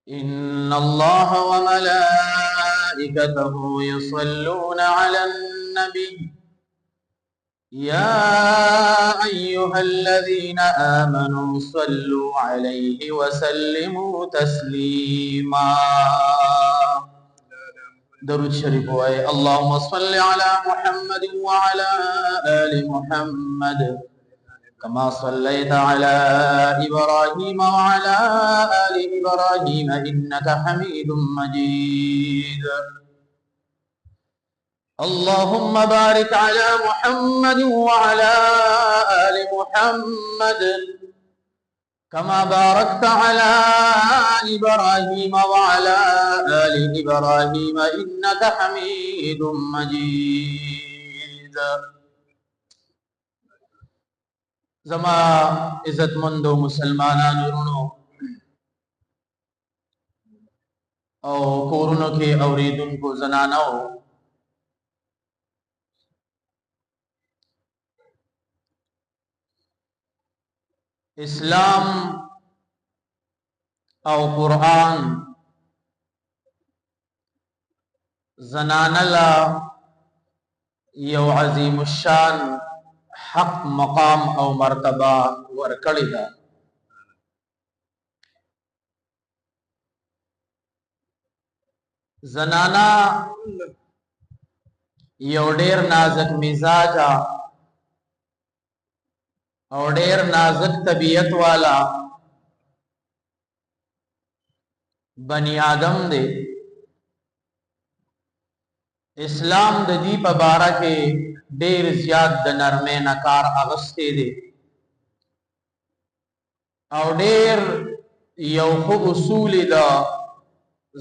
إن الله وملائكته يصلون على النبي يا أيها الذين آمنوا صلوا عليه وسلموا تسليما. درود شريف وآي اللهم صل على محمد وعلى آل محمد كما صليت على إبراهيم وعلى آل إبراهيم إنك حميد مجيد. اللهم بارك على محمد وعلى آل محمد كما باركت على إبراهيم وعلى آل إبراهيم إنك حميد مجيد. زما عزت مندو مسلمانان ورونو او کورونو کې اوریدونکو زنانو، اسلام او قرآن زنانلا یو عظیم الشان حق مقام او مرتبه ورکړی ده. زنانا یو ډیر نازک مزاج او ډیر نازک طبیعت والا بنی آدم دی. اسلام د دې په باره کې ډیر زیات د نرمۍ نه کار اغستی دی او ډیر یو خو اصول د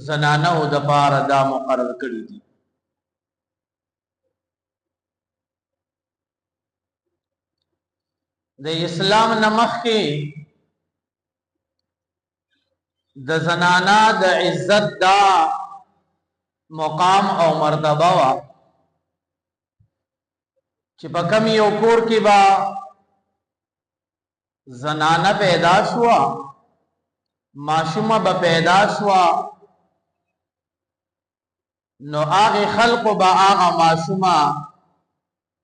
زنانو د پاره دا مقرر کړی دي. د اسلام نمخ کې د زنانا د عزت دا مقام او مرتبه وا چې په کم یو کور کې با زنانه پیدا شوا، ماشومه به پیدا شوا، نو آغا خلق با آغا ماشومه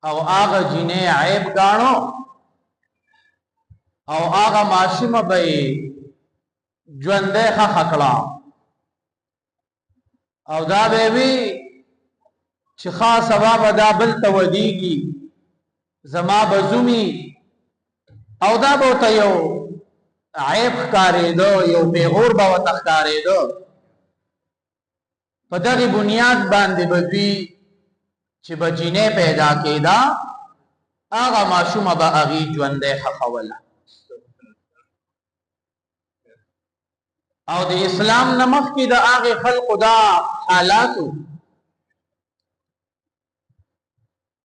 او آغا جنه عیب گانو او آغا ماشومه به ژوندې خکړه او دا به وی چې خاص سبب دا بل تودیږي زما بزومی او دا به ته یو عیب ښکارېدو، یو پیغور به ورته ښکارېدو. په دغه بنیاد باندې به دوی چې بچینه پیدا کېدا هغه ماشومه به هغې ژوندی ښخوله. او د اسلام نه مخکې د هغې خلقو دا حالاتو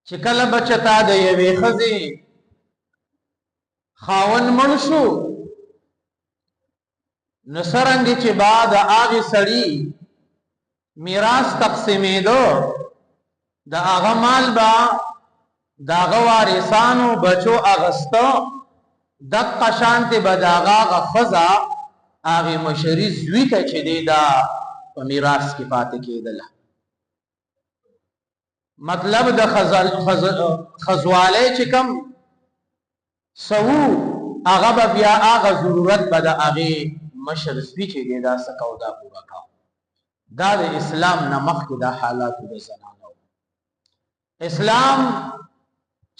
چې کله بچتا د یوې ښځې خاوند مړ شو نو څرنګه چې با د هغې سړي میراث تقسیمېدو د هغه مال به د هغه وارثانو بچو اغسته، دقه شانتې به د هغه ښځه هغې مشري زوی ته چې دی دا په میراث کې پاتې کېدله. مطلب د ښځوالی چې کم سوو هغه به بیا هغه ضرورت به د هغې مشر زوی چې دی دا څه کو دا پوره کو. دا د اسلام نه مخکې دا حالاتو د زنانو. اسلام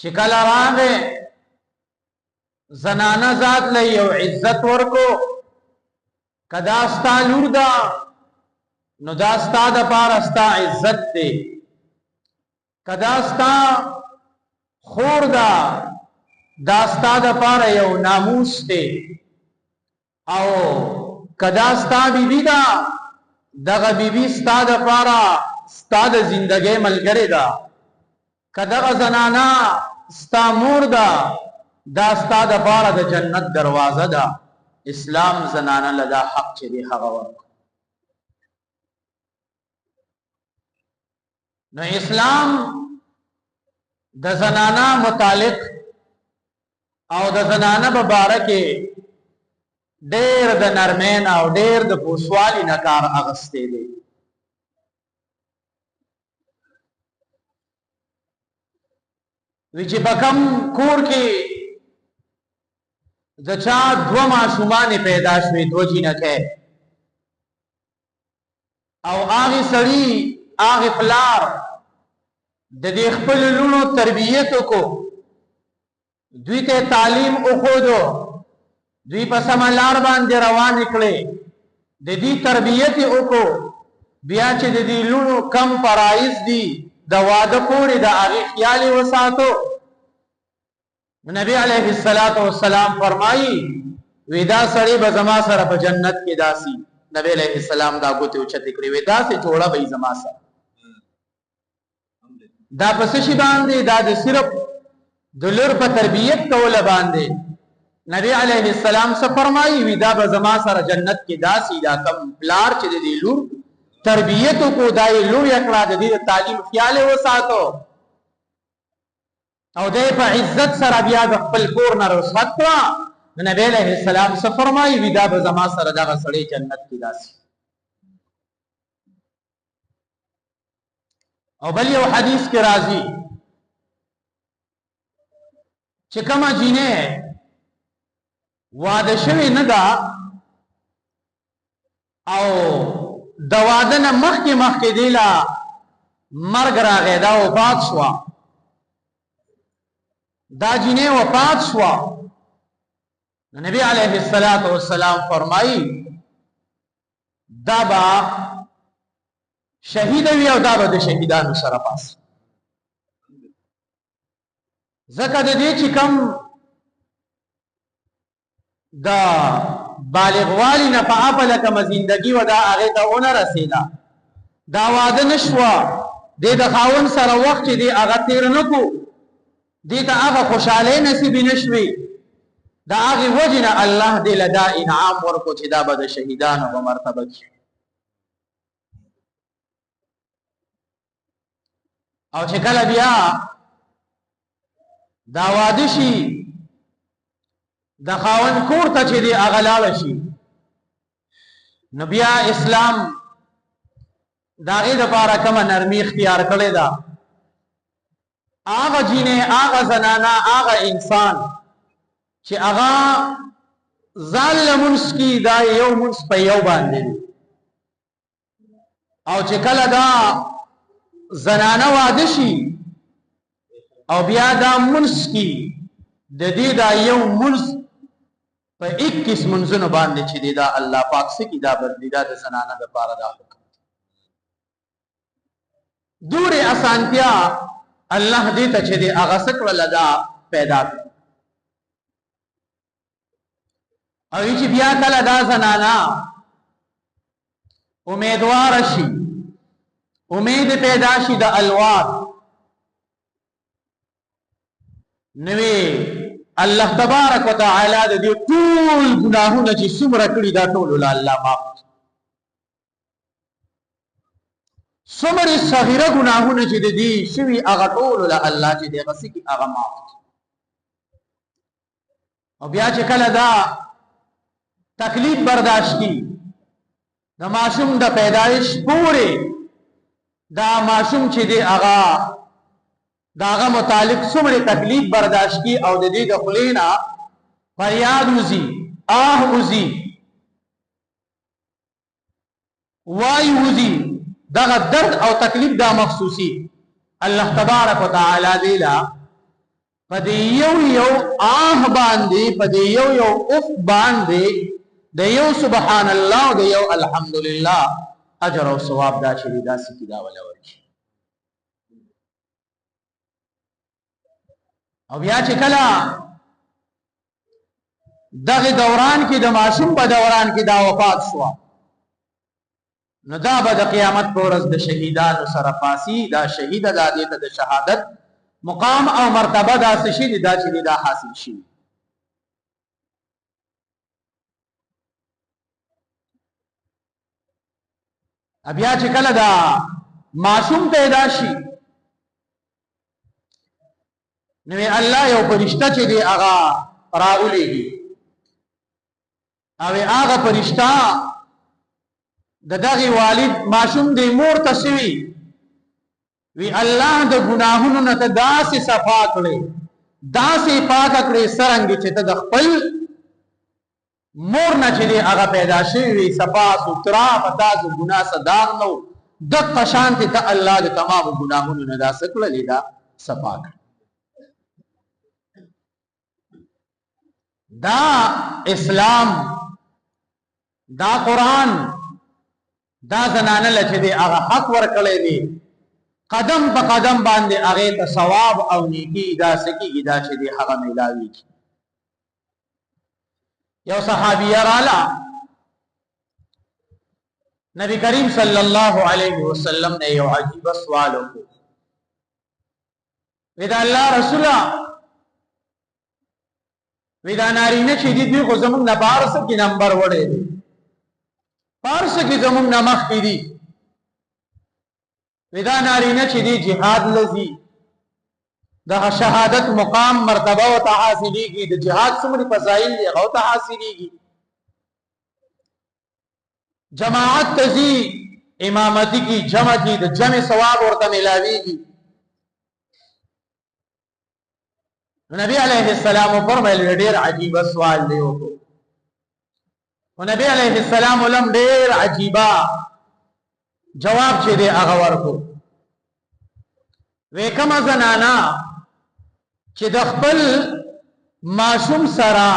چې کله راغی زنانه ذات له یو عزت ورکو، که دا ستا لور ده نو دا ستا دپاره ستا عزت دی، که دا ستا خور ده دا ستا دپاره یو ناموس دی، او که دا ستا بیبي ده دغه بیبي ستا دپاره ستا د زندګۍ ملګرې ده، که دغه زنانه ستا مور ده دا ستا دپاره د جنت دروازه ده. اسلام زنانه لدا حق چې دی هغه ورکړو. نو اسلام د زنانه متعلق او د زنانه په باره کې ډېر د نرمین او ډېر د پوسوالي نه کار اغستی دی. وی چې په کم کور کې د چا دوه ماشومانې پیدا شوې، دوه جینکۍ، او هغې سړي هغې پلار د دې خپل لوڼو تربیت وکړو، دوی ته تعلیم وښودو، دوی په سمه لار باندې روان کړې، د دې تربیت یې وکړو. بیا چې د دې لوڼو کم فرایض دي د واده پورې د هغې خیال یې وساتو. نبی علیه السلام فرمایي وی دا سړی به زما سره په جنت کې داسي. نبی علیه السلام دا ګوتې اوچتې کړې، وی داسې جوړه به زما سره. دا په څه شي باندې؟ دا د صرف د لور په تربیت کوله باندې. نبی علیه السلام څه فرمایي؟ وی دا به زما سره جنت کې داسي. دا کم پلار چې د دې لور تربیت کو، دا یې لوی کړه، د دې تعلیم خیال یې وساتو، او دې په عزت سره بیا د خپل کور نه رخصت کړه. نبی علیه السلام څه فرمایي؟ وی دا به زما سره دغه سړی جنت کې داسي. او بل یو حدیث کې راځي چې کومه جینۍ واده شوې نه ده او د واده نه مخکې دی لا مرګ راغی، دا وفات شوه، دا جینۍ وفات شوه. نبی علیه السلام فرمایي دا به شهید وي او دا به د شهیدانو سره پاس. ځکه د دې چې کوم د بالغوالي نه په عقله کومه زندګي و دا هغې ته ونه رسېده، دا واده نه شوه، دې د خاوند سره وخت چې دی هغه تېر نه کړو، دې ته هغه خوشحالۍ نصیبې نه شوې. د هغې وجې نه الله دې له دا انعام ورکړو چې دا به د شهیدانو په مرتبه کې. او چې کله بیا دا واده شي، د خاوند کور ته چې دی هغه لاړه شي، نو بیا اسلام د هغې دپاره کومه نرمي اختیار کړې ده. هغه جینۍ، هغه زنانه، هغه انسان چې هغه ځان لمونځ کي، دا یو مونځ په یو باندې، او چې کله دا زنانه واده شي او بیا دا مونځ کي، د دې دا یو مونځ په 21 منځونو باندې چې دی دا الله پاک څه کي، دا بدلي، دا د زنانه دپاره دا حکم. دورې اسانتیا الله دې ته چې دی هغه څه کړله دا پیدا کړه. او چې بیا کله دا زنانه امیدواره شي، امید پیدا شي د الواد، نوې الله تبارک وتعالی د دې ټول ګناهونه چې څومره کړي دا ټول له الله معاف، څومره صغیره ګناهونه چې د دې شوي هغه ټول له الله چې دغه څه کې هغه معاف. او بیا چې کله دا تکلیف برداشت کی، د ماشوم د پیدایش پورې دا ماشوم چې دی هغه داغه متعلق څومره تکلیف برداشت کی، او د دې د خولې نه فریاد وزي، آه وزي، وای وزي، دغه درد او تکلیف دا مخصوصي الله تبارک وتعالی دی لا په دې یو آه باندې، په دې یو اف باندې د یو سبحان الله او د یو الحمدلله اجر او ثواب دا چې دا سکی دا ولا ورشي. او بیا چې کله دغه دوران کې د ماشوم په دوران کې دا وفات شو، نو دا به د قیامت په ورځ د شهیدانو سره پاسي. دا شهید د دې ته د شهادت مقام او مرتبه دا څه شي دا چې دا حاصل شي. بیا چې کله دا معصوم پیدا شي، نو الله یو فرشتہ چې دی هغه راولېږي، او هغه فرشتہ د دغه والد ماشوم د مور تسوي وی الله د ګناهونو نه ته داسې صفا کړي داسې پاک کړي څنګه چې ته د خپل مور نه چې هغه پیدا شوی صفا سترا پتا د ګناه صداغ نو د قشانت ته الله د تمام ګناهونو نه داسې کړي دا صفا کړي دا اسلام دا قرآن دا زنانه لچه دی هغه حق ورکړی دی قدم په قدم باندې هغه ته ثواب او نیکی دا سکیږي دا چې دی هغه ملاوي یو صحابي رااله نبی کریم صلی الله علیه وسلم نے یو عجیب سوال وکړ ودا الله رسوله ودا نارینه چې دی خو زمونږ نه بارس کې نمبر وړي دی پارس کې زمونږ نه مخ کې دي ودا نارینه چې دی جهاد لذي د شهادت مقام مرتبه او تحصیلیږي د جهاد څومره فضایل دي او تحصیلیږي جماعت تزي امامتی کی جمع دي د جمع ثواب ورته ملاويږي نبی علیہ السلام فرمایل ډیر عجیب سوال دی وکړو نبی علیہ السلام علم ډیر عجیبا جواب چې دی هغه ورکو وکما زنانا چې د خپل معصوم سره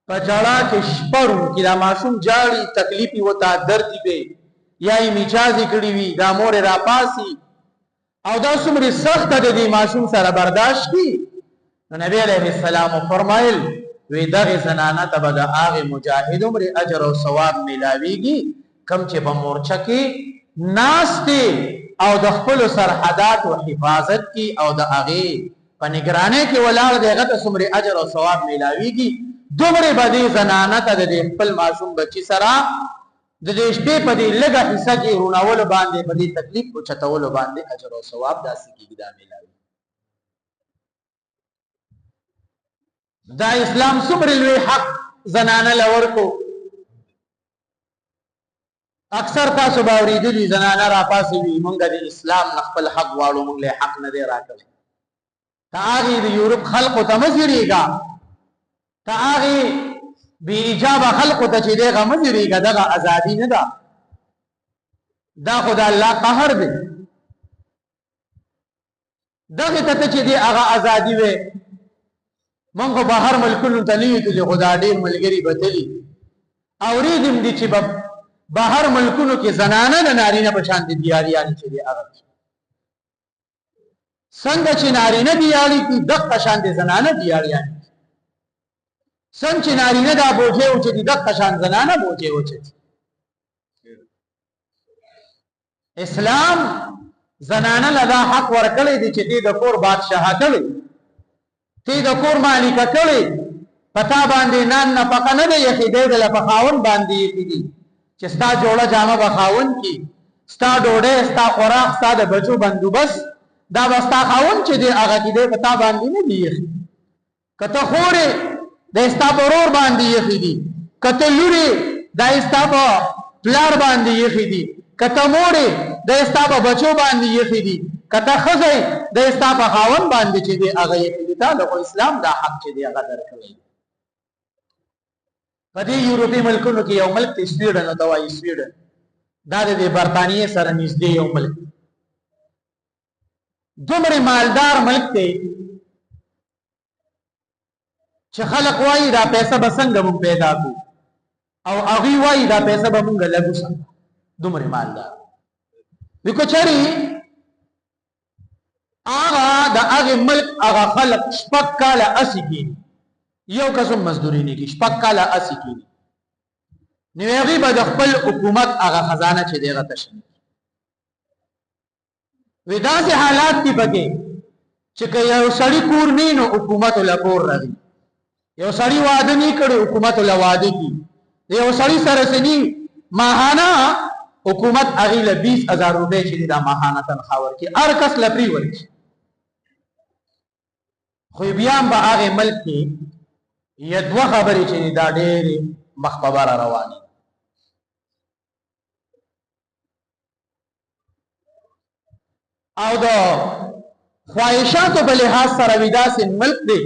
پجړه کې شپرو کې دا معصوم جاړي تکلیفي وتا درد دی یا یې میچازي کړی وي دا مور را پاسي او دا څومره سخت ده د معصوم سره برداشت کی نبی علیہ السلام فرمایل وی دغه زنانه ته به د هغه مجاهد عمر اجر او ثواب ملاويږي کم چې په مورچه کې ناشته او د خپل سرحدات او حفاظت کی او د هغه په نگرانی کې ولاړ دغه ته څومره اجر او ثواب ملاويږي دومره باندې زنانه ته د خپل معصوم بچی سره د دې شپې په دې لږه حصہ کې روناول باندې په دې تکلیف او چتول باندې اجر او ثواب داسې کېږي دا ملاوي دا اسلام څومره لوی حق زنانه لور کو اکثر تاسو باورې دي زنانه را پاسې وي مونږ د اسلام خپل حق واړو مونږ له حق نه دی راکړي تاغي د یورپ خلق ته مزيريګا تاغي بی اجابه خلق ته چې دغه مزيريګا دغه ازادي نه ده دا خدای الله قهر دی دغه ته چې دی هغه ازادي وي مونږ بهر ملکونو ته لیږي چې خدای ډېر ملګری بتلی اوریدم دي چې بهر ملکونو کې زنانه د نارینه په شان دي دیاریان چې دی هغه څنګه چې نارینه دیاری کی دغه شان دي زنانه دیاریان څنګه چې نارینه دا بوجه او چې دغه شان زنانه بوجه او چې اسلام زنانه لدا حق ورکړي دي چې د کور بادشاہ کړي تی د کور مالک کړي پتا باندې نن نه پک نه دی یخې دی د لپخاون باندې یخې چې ستا جوړه جامه بخاون کی ستا ډوډۍ ستا خوراک ستا د بچو بندوبست دا وستا خاون چې دی هغه کې دی پتا باندې نه دی یخې کته خورې د ستا پرور باندې یخې دي کته لوري د ستا په پلار باندې یخې دي کته موړې د ستا په بچو باندې یخې دي کته خزه د ستا په خاون باندې چې دی هغه یخې دي دا د اسلام دا حق چې دی هغه درکړي په دې یورپی ملکونو کې یو ملک سویډن او دوای سویډن دا د برتانیې سره نږدې یو ملک دومره مالدار ملک دی چې خلک وایي دا پیسې به څنګه مونږ پیدا کو او هغه وایي دا پیسې به مونږ لګو څنګه دومره مالدار وکړي هغه د هغه ملک هغه خلک شپږ کاله اسی کې یو قسم مزدوري نه کی شپږ کاله اسی کی نو هغه به د خپل حکومت هغه خزانه چې دیغه تشن وداسې حالات کې بګي چې یو سړی کور نه نو حکومت له کور راځي یو سړی واده نه کړي حکومت له واده کی یو سړی سره سني ماهانه حکومت هغه له 20000 روپے چې دا ماهانه تنخواه ورکي هر کس لپری ورکي خو بیا به هغه ملک کې یدوه خبرې چې دا ډېرې مخبر رواني. او د خواهشاتو په لحاظ سره ودا سي ملک دی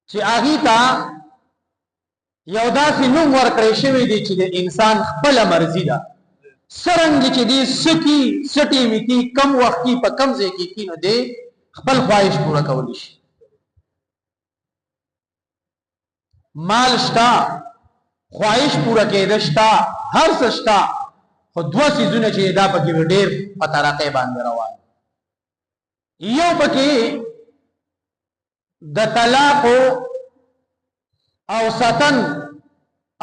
چې اغي تا یو داسې نوم ورکړی شوی دی چې د انسان خپل مرزي ده. سرنګ چې دی سکی سټي میکی کم وخت کې په کم ځای کې کینو دی خپل خواهش پورا کولی شي. مال شتا خواهش پورا کېده شتا هر څه شتا خو دوه سيزونه چې دا پکې ډېر په طریقې باندې روان. یو پکې د طلاق او ساتن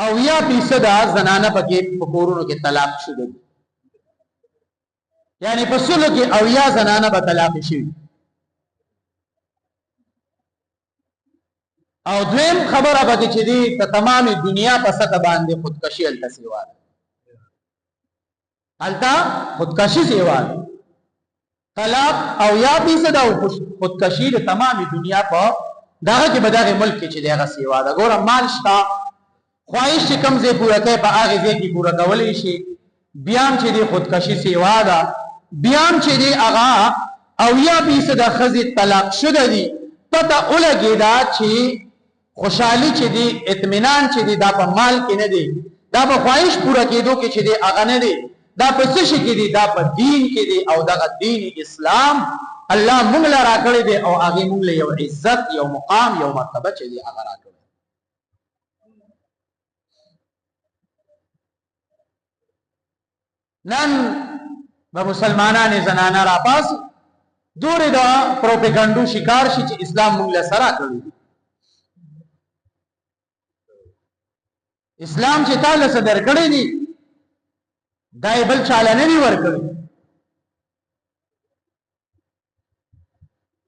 او یا 20% زنانه پکې په کورونو کې طلاق شوه. یعنی په سلو کې او یا زنانه به طلاق شي. او دویم خبره پکې چې دی ته تمامي دنیا په سطح باندې خودکشي الته سیوا ده. التا خودکشی سیوا طلاق او یا 20% او خودکشی د تمامي دنیا په داغه کې بداغه ملک کې چې دغه سیوا ده. ګوره مال شتا خواهش کم زی پورا کوي په هغه ځای کې پورا کولای شي. بیان چې دی خودکشی سیوا ده. بیان چې دی هغه او یا 20% خزي طلاق شوه دي پته ولګی دا چې خوشحالي چې دی اطمینان چې دی دا په مال کې نه دی دا په خواهش پورا کېدو کې چې دی هغه نه دی دا په څه شي کې دی دا په دین کې دی او دغه دین اسلام الله موږ لا راکړی دی او هغه موږ له یو عزت یو مقام یو مرتبه چې دی هغه راکړی. نن به مسلمانان زنانه را پاس دورې دا پروپاګاندا شکار شي چې اسلام موږ له سره کړی. اسلام چې تعالی سره درکړی دی دای بل چاله نه ورکړي.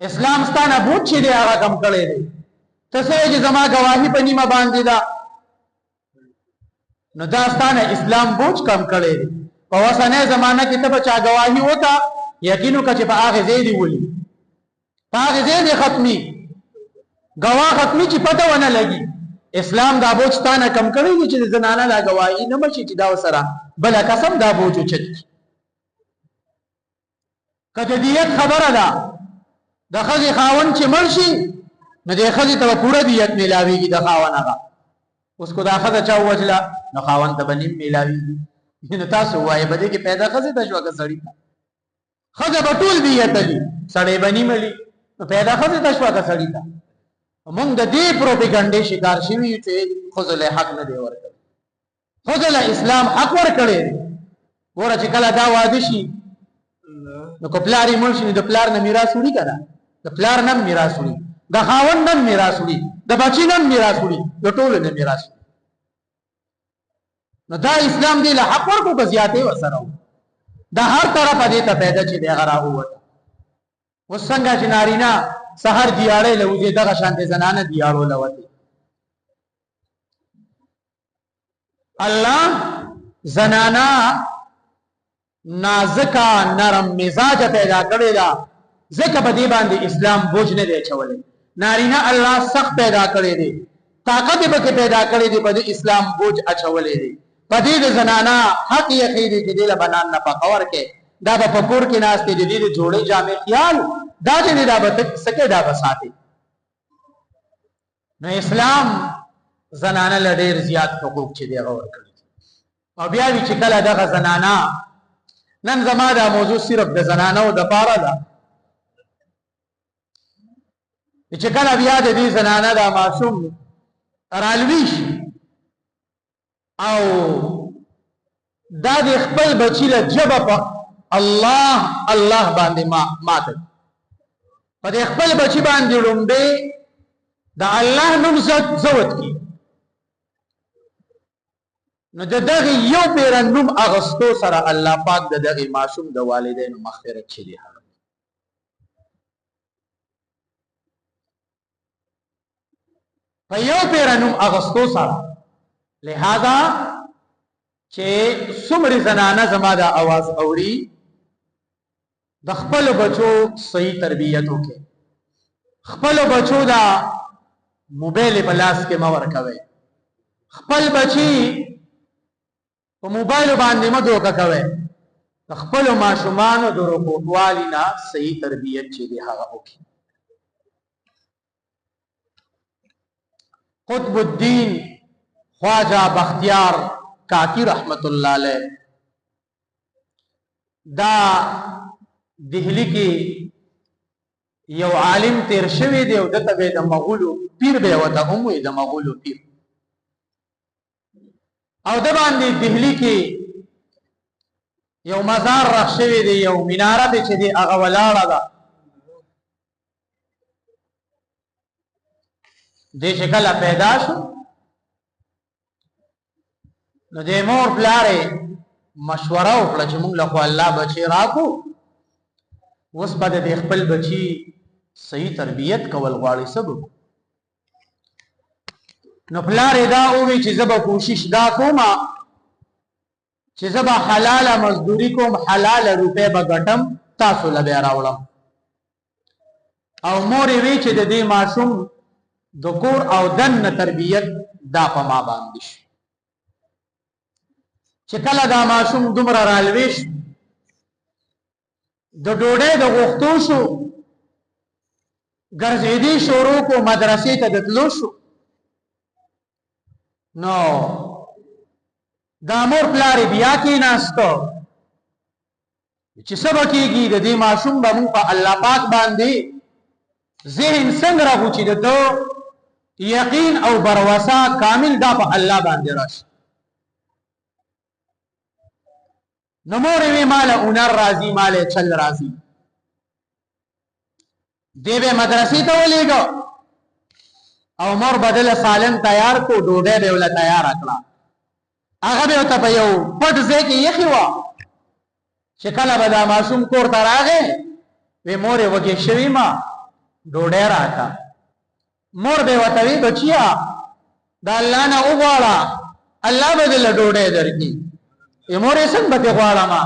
اسلام ستانه بوت چې دی هغه کم کړی دی. ته چې زما گواهی په نیمه باندې دا نو دا ستانه اسلام بوت کم کړی دی. په وسنه زمانہ کې ته بچا گواهی وتا یقینو کچ په هغه ځای دی ولي په هغه ځای دی ختمي گواه ختمي چې پته ونه لګي. اسلام دا بوج ستانه کم کړی دی چې زنانه دا گواهی نه مشي چې دا وسره بل قسم دا بوج چت کته دیت خبره ده د خزي خاون چې مرشي نو د خزي ته پوره دیت ملاويږي د خاون هغه اوس کو دا خزه چا وجلا نو خاون ته بنیم ملاويږي. نو تاسو وایي بده کې پیدا خزه ته شو که سړی خزه بټول دیت دي سړی بنی ملي نو پیدا خزه ته شو که سړی ته موږ د دې پروپاګاندا شکار شوی چې خزله حق نه دی ورکړي. خزله اسلام حق ورکړي. ګوره چې کله دا واده شي نو کو پلاری مرشي د پلار نه میراث وړي کنه د پلار نه میراث وړي د خاوند نه میراث وړي د بچی نه میراث وړي د ټول نه میراث. نو دا اسلام دی له حق ورکو په زیاتې وسره دا هر طرف دې ته پیدا چې دی غرا وته. وسنګا چې نارینا سحر دیاړې لوځي دغه شانته زنانه دیاړو لوته. الله زنانا نازکا نرم مزاج پیدا کړی دا ځکه په دې باندې اسلام بوج نه دی چولې. نارینه الله سخت پیدا کړی دی طاقت به پیدا کړی دی په اسلام بوج اچولې دی. په دې زنانا حق یې خېدي چې دله بنان نه پکور کې دا په پکور کې ناس ته دې جوړې جامې خیال دا چې دا به سکه دا بساتي. نو اسلام زنانه لډیر زیات حقوق چې دی غوړ کړی. او بیا وی چې کله دغه زنانا نن زما دا موضوع صرف د زنانو د پاره ده چې کله بیا د دې زنانه دا معصوم رالوي شي او دا د خپل بچی له جبه په الله الله باندې ماته په دې خپل بچی باندې لومبه دا الله نوم زوت کی نو دغه یو پیر نوم اغستو سره الله پاک دغه معصوم د والدینو مغفرت چي په یو پیر نوم اغستو سره. لہذا چې څومره زنانه زما د आवाज اوري د خپل بچو صحیح تربیت وکړي. خپل بچو دا موبایل په لاس کې ما ورکوي خپل بچی په موبایل باندې مه دوکه کوئ. د خپلو ماشومانو د رکوټوالي نه صحیح تربیت چې دی هغه وکړي. قطب الدین خواجہ بختیار کاکی رحمت الله علیه دا دهلی کې یو عالم تیر شوی دی او دته به د مغولو پیر به وته هم وي، د مغولو پیر. او د باندې دهلی کې یو مزار رخ شوی دی، یو مناره دی چې دی هغه ولاړه ده. دې چې کله پیدا شو نو د مور پلارې مشوره وکړه چې موږ له خو الله بچی راکو، اوس به د خپل بچی صحیح تربیت کول غواړي سبب. نو پلارې دا ووی چې زه به کوشش دا کومه چې زه به حلاله مزدوري کوم، حلاله روپۍ به ګټم، تاسو له بیا راوړم. او مور یې وی چې د دې ماشوم د کور او دننه تربیت دا په ما باندې شي. چې کله دا ماشوم دومره رالوي شو، د ډوډۍ د غوښتو شو، ګرځېدي شروع کو، مدرسې ته د تلو شو، نو دا مور پلارې بیا کېناستو چې څه به کېږي، د دې ماشوم به موږ په الله پاک باندې ذهن څنګه راغو چې د ده یقین او بروسه کامل دا په الله باندې راشي. نو مور وی ماله اونر راځي، ماله چل راځي. دی به مدرسې ته ولېږه او مور بدل سالن تیار کو، ډوډۍ به ول تیار کړه. هغه به ته په یو پټ ځای کې یخي وا چې کله به دا ماشوم کور ته راغی وی مور وږې شوی ما ډوډۍ راکا. مور به وته وی بچیا دا الله نه وغواړه، الله به دل ډوډۍ درکړي. ای مور یې څنګه به غواړه ما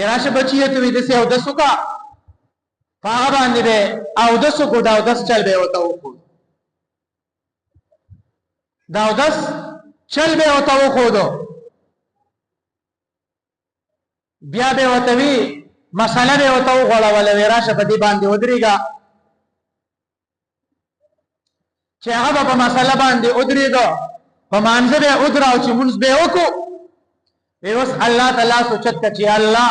راشه بچی ته وی دسه او دسو کا هغه باندې به او دسو کو دا او دس چل به وته وکړو، دا او دس چل به وته وکړو. بیا به وته وی مساله به وته وغواړه ولا راشه په دې باندې ودرېګا چې هغه په مساله باندې ودرېګا په مانځه به ودراو چې مونږ به وکړو. اوس الله تعالی سوچت چې الله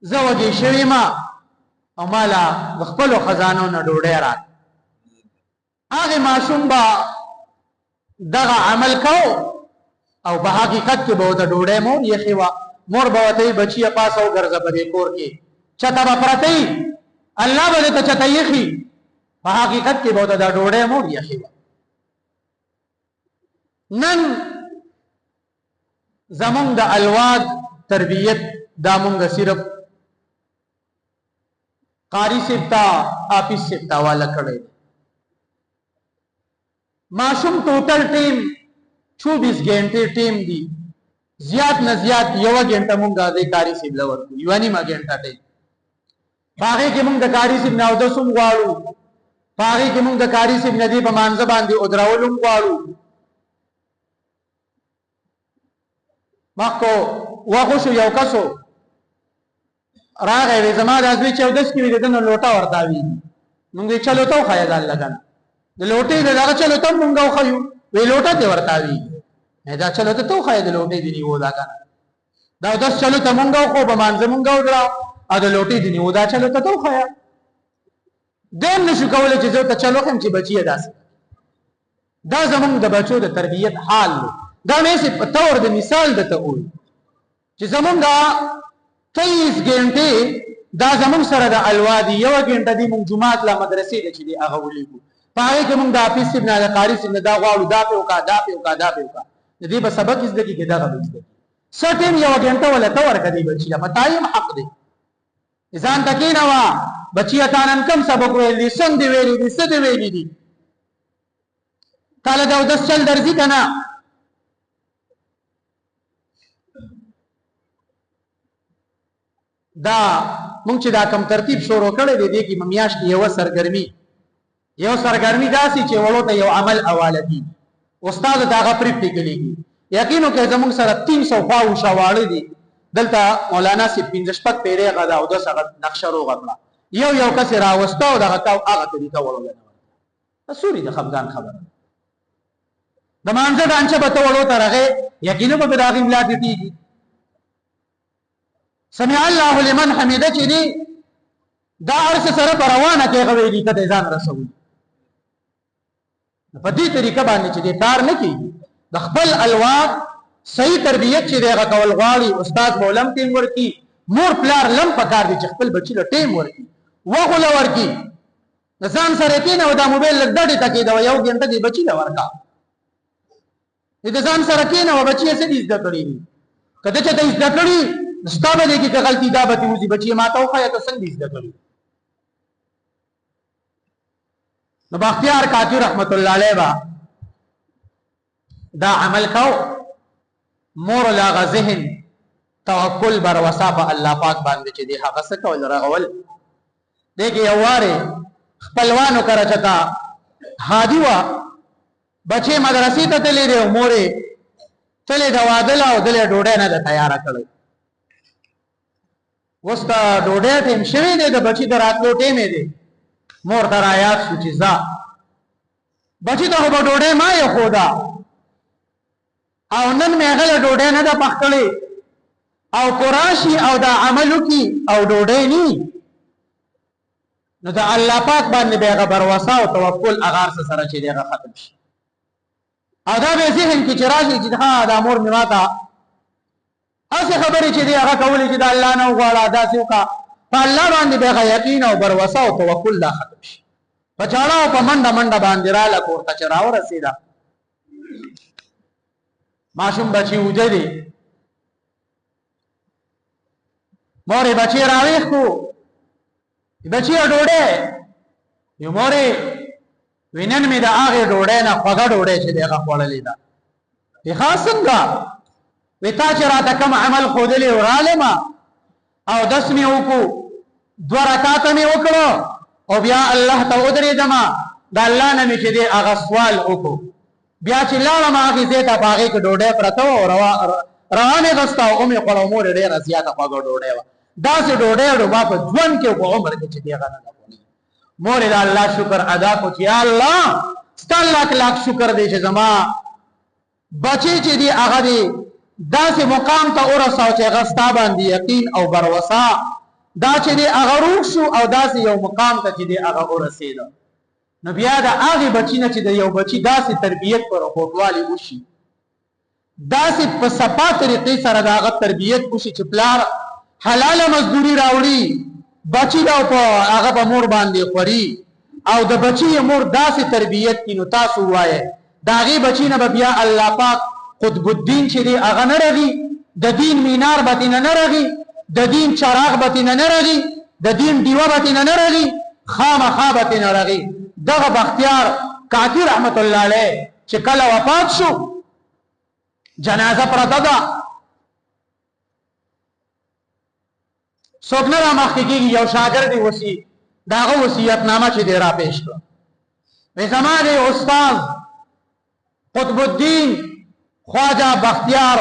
زه وږې شوی ما او مالا د خپلو خزانو نه ډوډۍ راک. هغه ماشوم به دغه عمل کو او په حقیقت کې به د ډوډۍ مور یخي وا. مور به وته بچی پاسو ګرځه په دې کور کې چته به پرته الله به ته چته یخي، په حقیقت کې به د ډوډۍ مور یخي وا. نن زمونږ د الواد تربیت دا مونږ صرف قاری سپتا آفیس سپتا والا کړی. ماشوم ټوټل ټیم 24 غنټه ټیم دی، زیات نه زیات یو غنټه مونږ د قاری سپ لور یو نیمه غنټه ټیم. باغې کې مونږ د قاری سپ نو د سوم غواړو، باغې کې مونږ د قاری سپ ندی په مانځ باندې او دراولم غواړو. مخکو واغوشو یو کسو راغی وی زما د ازوی 14 کې وی دنه لوټه ورتاوی، مونږ چلو ته خایدا لګن د لوټې دغه چلو ته مونږ خو وی لوټه ته ورتاوی دا چلو ته خایدا لوټې دی نیو دا کنه دا 10 چلو ته مونږ خو به مانځ مونږ ودرا ا د لوټې دی نیو دا چلو ته خایا دیم نشو کولای چې زه ته چلو خم چې بچی داس. دا زمونږ د بچو د تربیت حال دا مې په تور د مثال دته وي چې زمونږ 23 غنټه دا زمونږ سره د الوادي یو غنټه دی مونږ جمعات لا مدرسې د چې دی هغه ولېګو پاره کې مونږ د افیس ابن د قاری ابن دا غواړو دا په وکا دا په وکا دا په وکا د دې په سبق زده کې دا غوښته سټیم یو غنټه ولا تور کدي بچی په تایم حق دی ځان تکینا وا بچی تانن کم سبق ویلې څنګه دی ویلې دي څه دی ویلې دي تعالی دا 10 چل درځي کنه. دا مونږ چې دا کم ترتیب شروع کړی دی دې کې میاشت یو سرګرمي داسي چې وړو ته یو عمل حواله دي استاد دا غپری پکلیږي یقینو کې زموږ سره 300 خواو شواړه دي دلته مولانا سی 15 پیری غدا او د سره نقشه روغه یو یو کس راوستو دغه تا هغه طریقه ولول سوري د خفغان خبره د مانځه دانچه به ته وړو ترغه یقینو به داغي ملا دي سمع الله لمن حمده چې دي دا ارس سره روانه کې غوي دي کته ځان رسول په دې طریقه باندې چې دې کار نه کیږي د خپل الواد صحیح تربیت چې دغه کول غواړي استاد مولم ټیم ورکی مور پلار لم پکار دي چې خپل بچی له ټیم ورکی وغول ورکی نسان سره کینه او دا موبایل لګډه تکي دا یو غنټه دی بچی له ورکا دې ځان سره کینه او بچی سره دې زده کړی کله چې دې زده کړی ستابه دې کې غلطی دا به وځي بچی ماته خو یا ته څنګه زده کړی نو بختیار کاکی رحمت الله علیه با دا عمل کو مور لاغ ذهن توکل بر وصف الله پاک باندې چې دی هغه څه کول راغول دغه یواره خپلوانو کرا چتا هادي وا بچي مدرسې ته تللی دی مورې تللی دا وادل او دلې ډوډۍ نه تیار کړل وستا ډوډۍ ټیم شوی دی د بچي دراتلو ټیم دی مور تر آیات شو چې ځا بچی ته په ډوډۍ ما یې خودا او نن مې غل ډوډۍ نه ده پخړې او قراشي او دا عملو کی او ډوډۍ ني نو دا الله پاک باندې به خبر وسا او توکل اغار سره چې دغه ختم شي او دا به ذهن کې چرایي چې ها دا مور مې ماته اسی خبرې چې دی هغه کولې چې دا الله نه غواړه دا څوکا په الله باندې به یقین او بر وسا او توکل لا ختم شي پچاړه او په منډه منډه باندې را لکور ته چراو رسیدا ماشوم بچي وځي مورې بچي راويخ کو بچي ډوډۍ یو مورې وینن می دا هغه ډوډۍ نه خوګه ډوډۍ چې دغه خوړلې ده په خاصنګه وتا چې راته کوم عمل خودلې ورالما او دس می وکړو دو رکعات می وکړو او بیا الله ته ودرې دما دا الله نه می چې دې هغه سوال وکړو بیا چې لاړم هغه زیته باغې کې ډوډۍ پرته او روانه غستا او می خړو مور ډېر زیاته خوګه ډوډۍ و دا سه ډوډۍ ډو په ځوان کې په عمر کې چې دیغه نه کوي مور دې الله شکر ادا کو چې الله ستاسو لاک لاک شکر دې چې زما بچي چې دې هغه دې دا سه مقام ته ورساو چې غستا باندې یقین او بروسا دا چې دې هغه روح شو او دا سه یو مقام ته چې دې هغه ورسېد نو بیا دا هغه بچی نه چې د یو بچی دا سه تربيت پر هوټوالي وشي دا سه په صفه طریقې سره دا هغه تربيت وشي چې پلار حلاله مزدوري راوړي بچی دا په هغه په مور باندې خوري او د بچی مور داسې تربيت کینو تاسو وایي داغي بچی نه بیا الله پاک قطب الدین چې دی هغه نه رغي د دین مینار به نه رغي د دین چراغ به نه رغي د دین دیوه به نه رغي خامخا به نه رغي دغه بختیار کاکی رحمت الله علیه چې کله وفات شو جنازه پرته ده څوک نه را مخکې کېږي یو شاګرد وصي داغه وصیت نامه چې دی را پیش کړه وې زمانه استاد قطب الدین خواجہ بختیار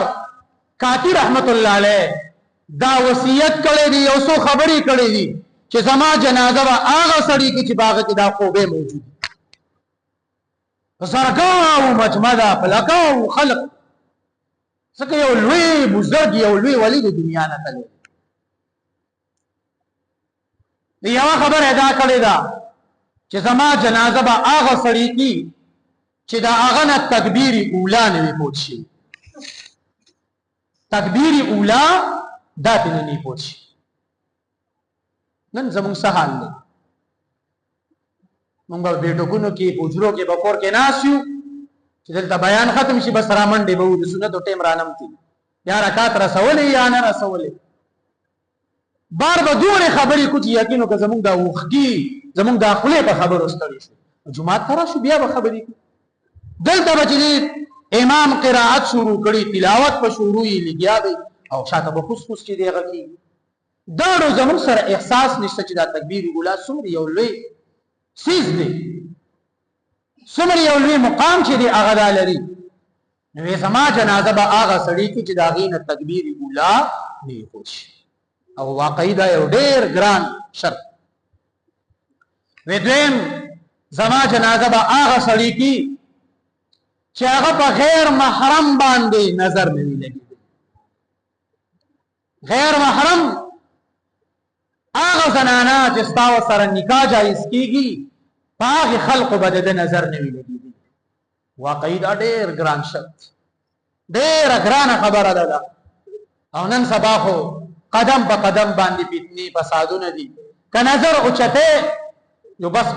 کاکی رحمت الله علیه دا وصیت کړی دی یو څو خبرې کړې دي چې زما جنازه به هغه سړی کې چې باغ کې دا خوبه موجود زرګاو مجمدا فلکاو خلق څنګه یو لوی بزرګ یو لوی ولی د دنیا نه تللی دی یو خبر ادا کړی دا چې زما جنازه به هغه سړی کې چې دا هغه نه تکبیر اولا نه وي پوت شي تکبیر اولا دا نه نه پوت شي نن زموږ سهال دی مونږ به ټکونو کې پوجرو کې بکور کې ناسیو چې دلته بیان ختم شي بس را منډه به د سنت ټیم رانم تي یا رکعات رسولې یا نه رسولې بار به دوه خبرې کوي یقینو که زمونږ د وخګي زمونږ د خپل په خبر واستړي شي جمعه تر شو بیا به خبرې دلته بچی امام قرائت شروع کړي تلاوت په شروع یې لګیا دی او شاته به خص خص چې دیغه کی دا نو زموږ سره احساس نشته چې دا تکبیر اوله سور یو لوی سیز دی څومره یو لوی مقام چې دی هغه دا لري. نو زما جنازه به هغه سړی کی چې د هغې نه تکبیر اولا نه ایښود شي، او واقعي دا یو ډېر ګران شرط. دویم زما جنازه به هغه سړی کی چې هغه په غیر محرم باندې نظر نه وي لګېدلی. غیر محرم هغه زنانه چې ستا ورسره نکاح جایز کېږي په هغې خلقو به د ده نظر نه وي لګېدلی. واقعي دا ډېر ګران شرط، ډېره ګرانه خبره ده. او نن سبا خو قدم په قدم باندې فتنې فسادونه دي. که نظر اوچتې نو بس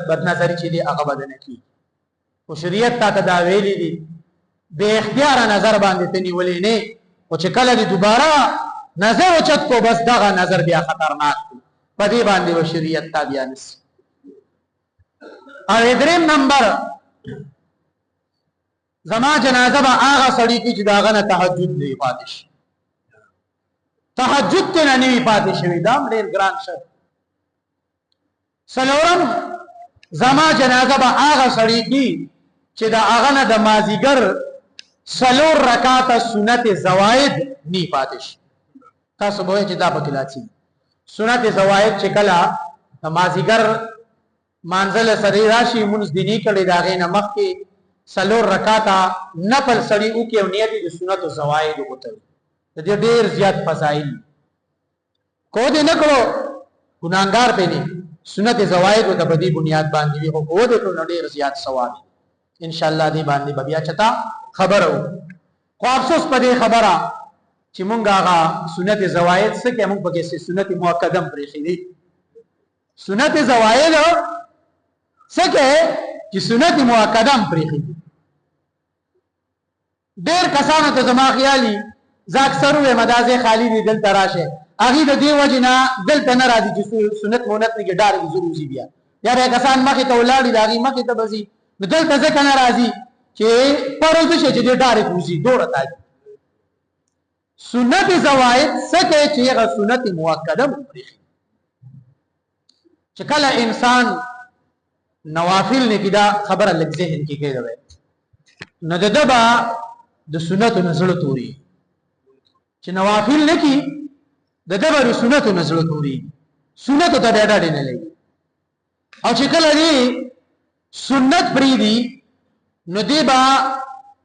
بدنظري چې دی هغه به نه کېږي. خو شریعت تا ته دا ویلي دي بې اختیاره نظر باندې ته نیولې نه، خو چې کله دې دوباره نظر اوچت کو بس دغه نظر بیا خطرناک دی، په دې باندې به شریعت تا بیا نسي. او دریم نمبر زما جنازه به هغه سړي کې چې د هغه نه تهجد نه وي پاتې شي، تهجد ته نه وي پاتې شوي، دا هم ډېر ګران شی. څلورم زما جنازه به هغه سړي کې چې د هغه نه د مازدیګر 4 رکعاته سنت زواید نه پاتې شي. تاسو به وایئ چې دا پکې لاڅي سنت زواید چې کله د مازدیګر مانځل سړی راشي مونځ دې نه کړی د هغې نه مخکې 4 رکعاته نفل سړی وکړي او نیت یې د سنتو زواید وکړي، د دې ډېر زیات فضایل. کو دې نه کړو ګناهګار پې نه، سنت زواید ته په دې بنیاد باندې وي، خو کو دې کړو نو ډېر زیات ثواب ان شاء الله دې باندې به بیا چتا خبره وو. خو افسوس په دې خبره چې مونږ هغه سنت زواید څه کې مونږ پکې سنت مؤکده پرېښي دي. سنت زواید څه کې چې سنت مؤکده پرېښي دي. ډېر کسانو ته زما خیالي زه اکثر وایم دا ځای خالي دی دلته راشه، هغې د دې وجې نه دلته نه راځي چې سنت مونت نه کې ډارې زه روزي بیا به کسان مخې ته ولاړي د هغې مخې ته به ځي، نو دلته ځکه نه راځي چې پروز شي چې دې ډارې روزي دوره تاجي. سنت زواید څه کوي چې هغه سنت مؤکده پرېښي. چې کله انسان نوافل نه کې دا خبره لږ ذهن کې کېږي نو د ده به د سنتو نه زړه توري، چې نوافل نه کې د ده به د سنتو نه زړه توري، سنتو ته بیا ډاډې نه لګي. او چې کله دې سنت پرېږدي نو دې به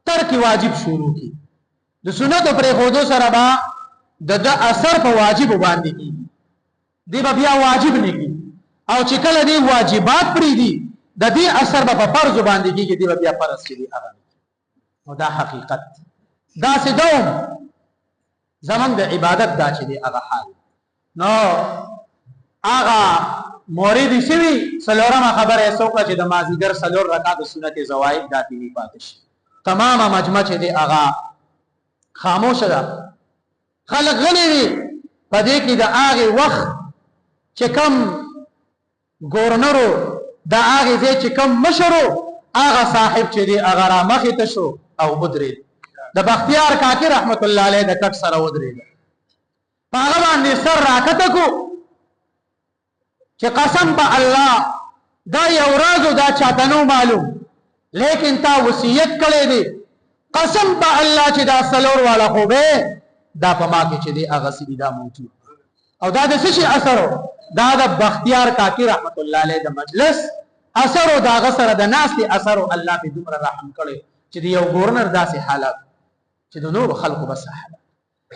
ترک واجب شروع کړي. د سنتو پرېښودو سره به د ده اثر په واجبو باندې کېږي، دې به بیا واجب نه کړي. او چې کله دې واجبات پرېږدي د دې اثر به په فرضو باندې کېږي، دې به بیا فرض چې دی هغه. نو دا حقیقت داسې دوم زمونږ د عبادت دا چې دی هغه حال. نو هغه مورد یې شوي څلورمه خبره یې څه وکړه چې د مازدیګر 4 رکعاته سنت زواید دا دې پاتې شي. تمامه مجمع چې دی هغه خاموشه ده، خلک غلي دي په دې کې د هغې وخت چې کم ګورنرو د هغې ځای چې کم مشرو هغه صاحب چې دی هغه را مخې ته شو او ودرېد، د بختیار کاکي رحمت الله علیه د کټ سره ودرېد، په هغه باندې سر راکته کو چې قسم په الله دا یو راز دا چاته نو معلوم، لیکن تا وصیت کړی دی، قسم په الله چې دا 4 والا خو به دا په ما کې چې دی هغه سړي دا موجود. او دا د څه شي اثر دا د بختیار کاکي رحمت الله علیه د مجلس اثر او دا غ سره د ناستې اثر او الله په دومره رحم کړی چې د یو ګورنر داسې حالات چې د نور خلکو بس حالات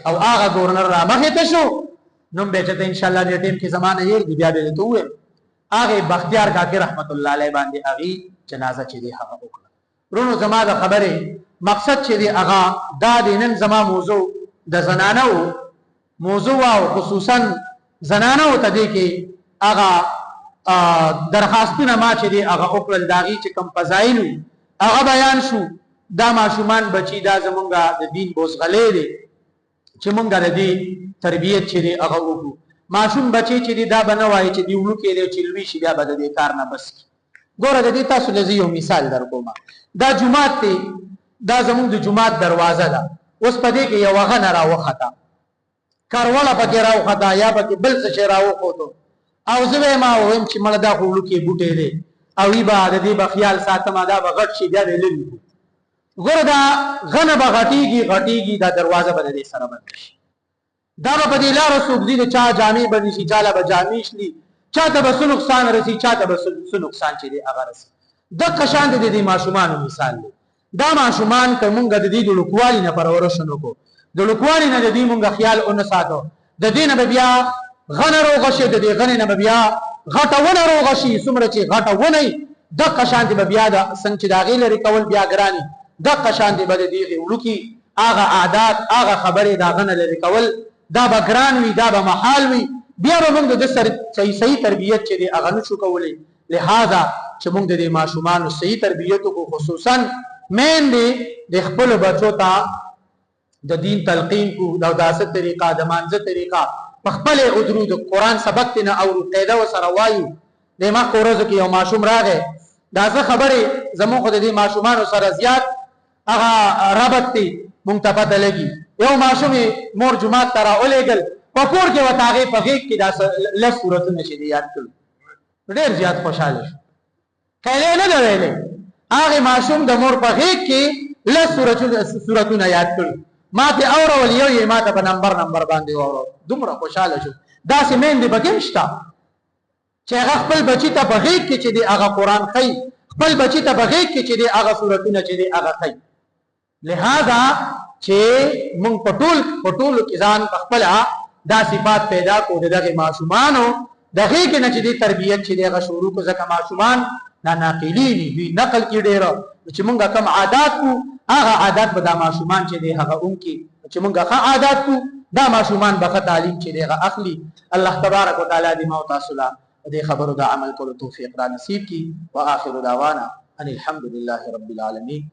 او هغه ګورنر را مخې ته شو نوم به چې ان شاء الله دې ټیم کې زمانه یې دی بیا به ته وې هغه بختیار کاکي رحمت الله علیه باندې هغه جنازه چې دی هغه وکړه. ورونو زما د خبره مقصد چې دی هغه دا دینن زما موضوع د زنانو موضوع او خصوصا زنانو ته دی کې هغه درخواستونه ما چې دی هغه وکړل داغي چې کم فضایل هغه بیان شو. دا ماشومان بچی دا زمونږه د دین بوزغلې دي چې مونږه د دې تربیت چې دی هغه وکړو. ماشوم بچی چې دی دا بنوای چې دی ولو کې دی چې لوي شي بیا به د کار نه بس. ګوره د دې تاسو لږ یو مثال درکوم. دا جمعات دی، دا زمونږ د جمعات دروازه ده، اوس په دې کې یو هغه نه راوخته کاروله پکې راوخته یا پکې بل څه شی راوخوتو او زه ما وایم چې مړه دا خو ولو کې بوټي دی او ایبا د دې بخیال ساتم دا بغټ شي بیا لری ګور دا غنه بغټیږي دا دروازه به دې سره بند شي دا په دې لار سوګ دي چا جامع بني شي چاله به جامع شي چاته به څه نقصان رسي چاته به څه نقصان چي دي هغه رسي د قشان دي ماشومان مثال دی دا ماشومان کومګه د دې د لوکوالي نه پرورشنو کو د لوکوالي نه د دې مونږه خیال اون ساتو د دې نه بیا غنه روغ شي د دې غنه نه بیا غټونه روغ شي سمره چې غټونه د قشان دي بیا د څنګه چې دا غیل لري کول بیا ګرانی د قشان دي بده دی ولوکی هغه عادت هغه خبره دا غنه لري کول دا بګران وی دا به محال وی بیا موږ د سر صحیح تربیت چې دی هغه نشو کولای لہذا چې موږ د ماشومان صحیح تربیت کو خصوصا مین دی د خپل بچو ته د دین تلقین کو د داسه طریقه د مانزه طریقه خپل ادرو د قران سبق نه او قاعده وسره وایو د ما قرزه کې یو ماشوم راغی دا څه خبره زموږ خو د دې ماشومان سره زیات هغه رابط دی مونږ ته پته لګي یو ماشوم مور جمعه ترا اولېګل په کور کې وتاغه په غیږ کې دا لږ صورتونه شي دی یاد کړ ډېر زیات خوشاله شو کله نه ویلې هغه ماشوم د مور په غیږ کې لږ صورتونه یاد کړ ما ته اورول یو ما ته په نمبر باندې اورو دومره خوشاله شو دا سیمین دی بګم شتا چې هغه خپل بچی ته په غیږ کې چې دی هغه قران خي خپل بچی ته په غیږ کې چې دی هغه صورتونه چې دی هغه خي لہذا چې مونږ پټول کې ځان خپل دا صفات پیدا کو دغه ماشومانو دغه کې نه چې دی تربیت چې دی هغه شروع کو ځکه ماشومان نه ناقلی دي نقل کې ډېر چې مونږه کم عادت کو هغه عادت به د ماشومان چې دی هغه اونکي چې مونږه ښه عادت کو دا ماشومان به تعلیم چې دی هغه اخلي الله تبارک وتعالى دې مو تاسو لا دې خبرو د عمل کولو توفیق را نصیب کی واخر دعوانا ان الحمد لله رب العالمین.